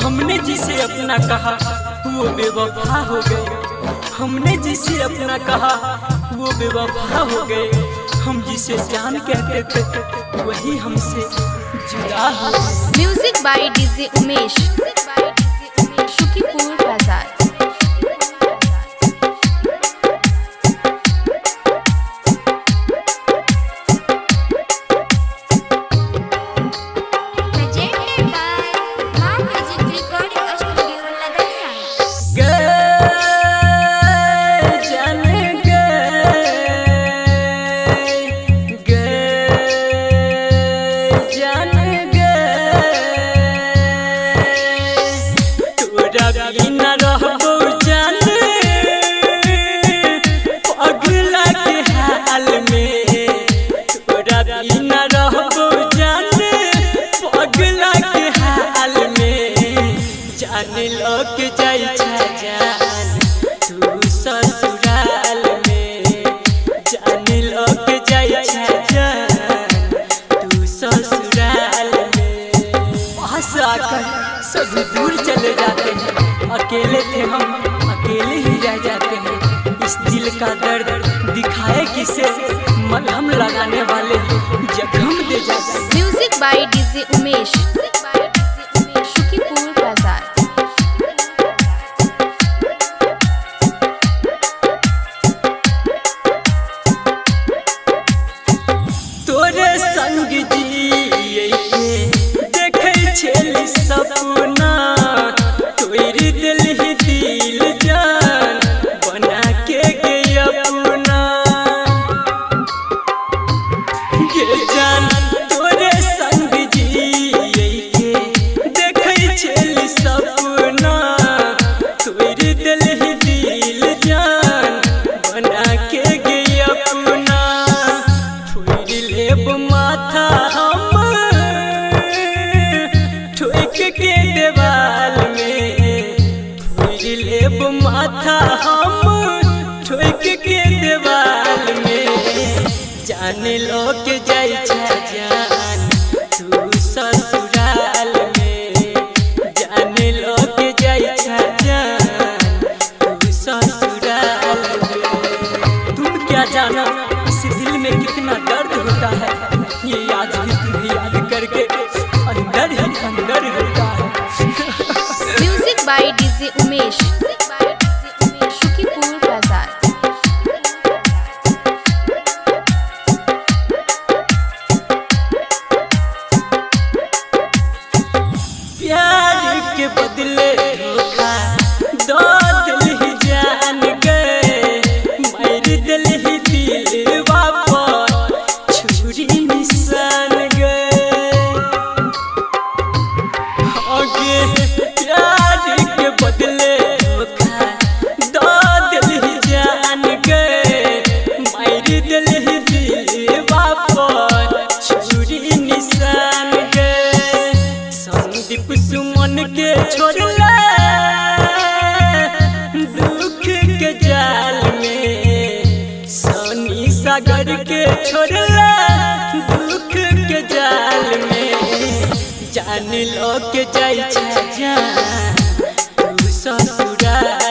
हमने जिसे अपना कहा वो बेवफा हो गए। हमने जिसे अपना कहा वो बेवफा हो गए। हम जिसे जान कहते थे वही हमसे जुदा हो गए। Music by DJ Umesh, Shukipur Bazar. जाने लोग जाई जान तू ससुराल में। जाने लोग जाई जान तू ससुराल में। वहाँ से आकर सभी दूर चले जाते हैं। अकेले थे हम, अकेले ही रह जाते हैं। इस दिल का दर्द दिखाए किसे, मलहम लगाने वाले जख्म दे जाते हैं। Music by DJ Umesh, Shukipur Bazar. तोरे संग जिए देखे छेली सपना। तोरी दिल ही दिल जान बना के गई अपना। ये जान तोरे संग जिए देखे छेली सपना। तोरी दिल ही दिल जान बना के गई अपना। लेब माथा हम ठोक के देवाल में। लेब माथा हम ठोक के देवाल में। जाने लोग जाई जान तू ससुराल में। जाने लोग जाई जान तू ससुराल में। तुम क्या जाना इस दिल में कितना दर्द होता है। ये याद भी तुम्हें याद करके अंदर ही अंदर होता है। Music by DJ Umesh, Shukipur Bazar. प्यार के बदले धोखा दो दिल ही जान गए। मेरे दिल ही दिल वापस छुरी निशान गए। आगे प्यार के बदले धोखा दो दिल ही जान गए। मेरे दिल ही दिल वापस छुरी निशान गए। संदीप सुमन के छोड़ला दुख के जाल में। सोनी सागर के छोड़ला दुख के जाल में। जान लोग जाई जान तू ससुराल